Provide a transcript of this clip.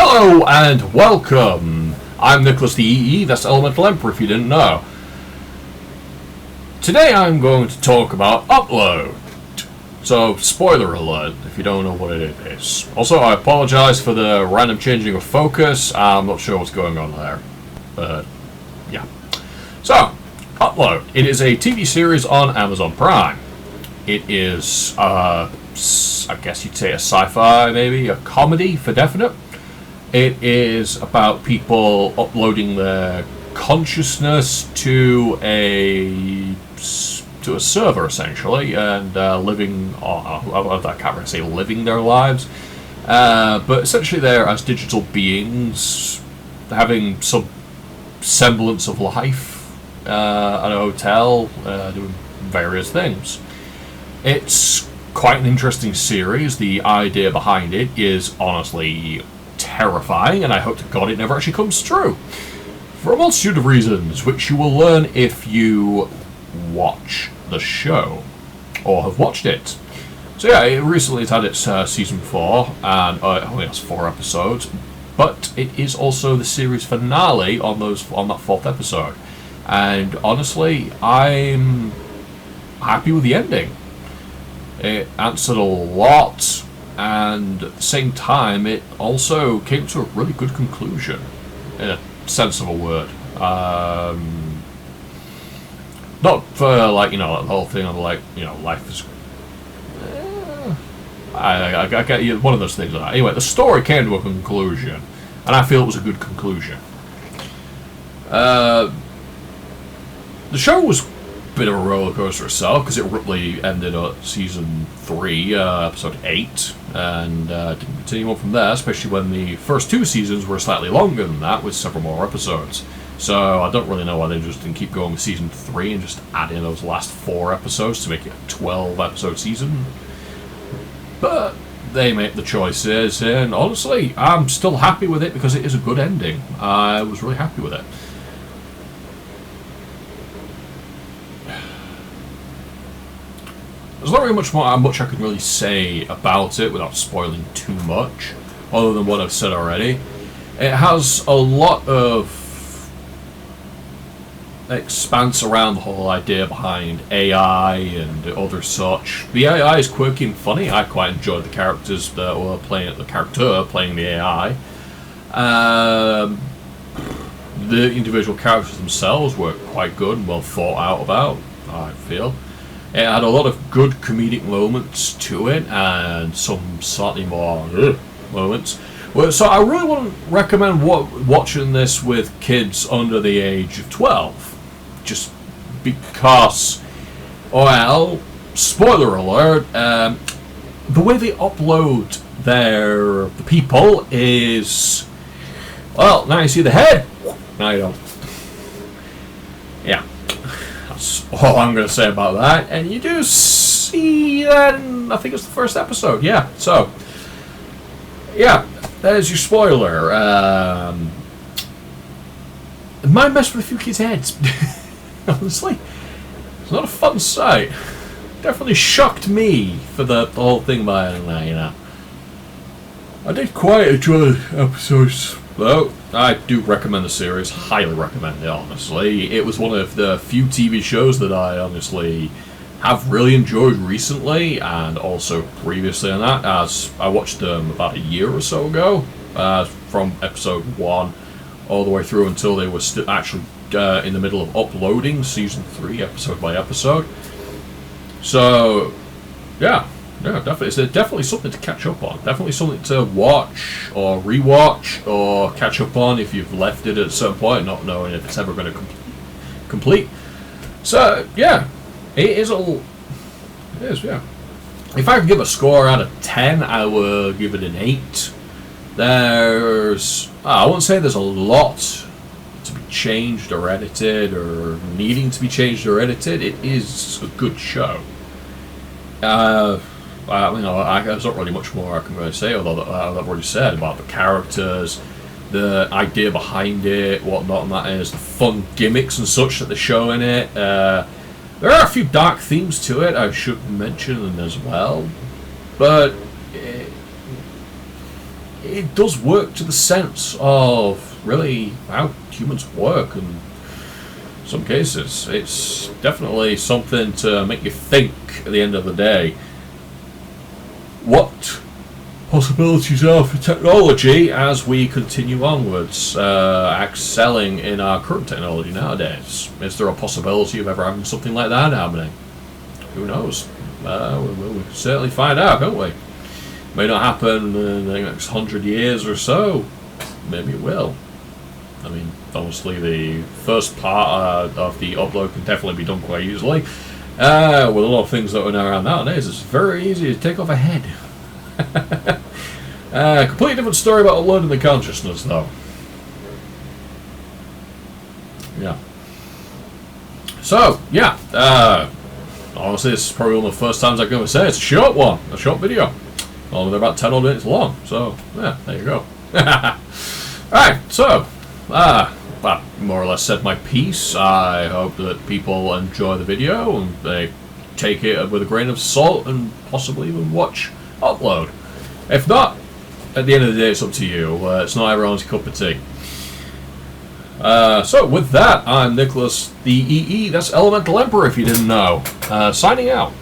Hello and welcome! I'm Nicholas the EE, that's Elemental Emperor if you didn't know. Today I'm going to talk about Upload. So, spoiler alert if you don't know what it is. Also, I apologise for the random changing of focus. I'm not sure what's going on there. But, yeah. So, Upload. It is a TV series on Amazon Prime. It is, I guess you'd say a sci-fi, maybe, a comedy for definite. It is about people uploading their consciousness to a server, essentially, and living, I can't really say living their lives, but essentially they're as digital beings, having some semblance of life at a hotel, doing various things. It's quite an interesting series. The idea behind it is honestly terrifying, and I hope to God it never actually comes true. For a multitude of reasons, which you will learn if you watch the show, or have watched it. So yeah, it recently has had its season 4, and it only has 4 episodes, but it is also the series finale on that 4th episode. And honestly, I'm happy with the ending. It answered a lot, and at the same time, it also came to a really good conclusion, in a sense of a word. Not for, the whole thing of, life is... I get you, one of those things. Anyway, the story came to a conclusion, and I feel it was a good conclusion. The show was bit of a roller coaster itself, because it abruptly ended at season 3, episode 8, and didn't continue on from there, especially when the first 2 seasons were slightly longer than that, with several more episodes. So I don't really know why they just didn't keep going with season 3 and just add in those last 4 episodes to make it a 12 episode season. But they make the choices, and honestly, I'm still happy with it because it is a good ending. I was really happy with it. There's not really much I can really say about it without spoiling too much, other than what I've said already. It has a lot of expanse around the whole idea behind AI and other such. The AI is quirky and funny. I quite enjoyed the characters that were playing the AI. The individual characters themselves were quite good and well thought out about, I feel. It had a lot of good comedic moments to it, and some slightly more moments. So I really wouldn't recommend watching this with kids under the age of 12. Just because, well, spoiler alert, the way they upload the people is, well, now you see the head, now you don't. Yeah. That's all I'm going to say about that. And you do see that in, I think it's the first episode. Yeah. So, yeah, there's your spoiler. It might mess with a few kids' heads. Honestly, it's not a fun sight. Definitely shocked me for the whole thing by I did quite enjoy the episodes, though. I do recommend the series, highly recommend it, honestly. It was one of the few TV shows that I honestly have really enjoyed recently, and also previously on that, as I watched them about a year or so ago, from episode 1 all the way through until they were still actually in the middle of uploading season 3, episode by episode. So, yeah, definitely. It's definitely something to catch up on. Definitely something to watch or rewatch or catch up on if you've left it at a certain point, not knowing if it's ever going to complete. So, yeah, it is, yeah. If I could give a score out of 10, I would give it an 8. I wouldn't say there's a lot to be changed or edited or needing to be changed or edited. It is a good show. There's not really much more I can really say, although I've already said about the characters, the idea behind it, whatnot, and that is the fun gimmicks and such that they show in it. There are a few dark themes to it, I should mention as well, but it does work to the sense of really how humans work, and in some cases it's definitely something to make you think at the end of the day. What possibilities are for technology as we continue onwards, excelling in our current technology nowadays? Is there a possibility of ever having something like that happening? Who knows? We'll certainly find out, can't we? May not happen in the next 100 years or so. Maybe it will. I mean, obviously the first part of the upload can definitely be done quite easily. With a lot of things that are around nowadays, it's very easy to take off a head. Completely different story about uploading the consciousness, though. Yeah. So, yeah. Honestly, this is probably one of the first times I'm going to say it's a short one, a short video. Well, they're about 10 odd minutes long, so, yeah, there you go. Alright, so, I more or less said my piece. I hope that people enjoy the video and they take it with a grain of salt and possibly even watch upload. If not, at the end of the day, it's up to you. It's not everyone's cup of tea. So with that, I'm Nicholas the EE. That's Elemental Emperor, if you didn't know. Signing out.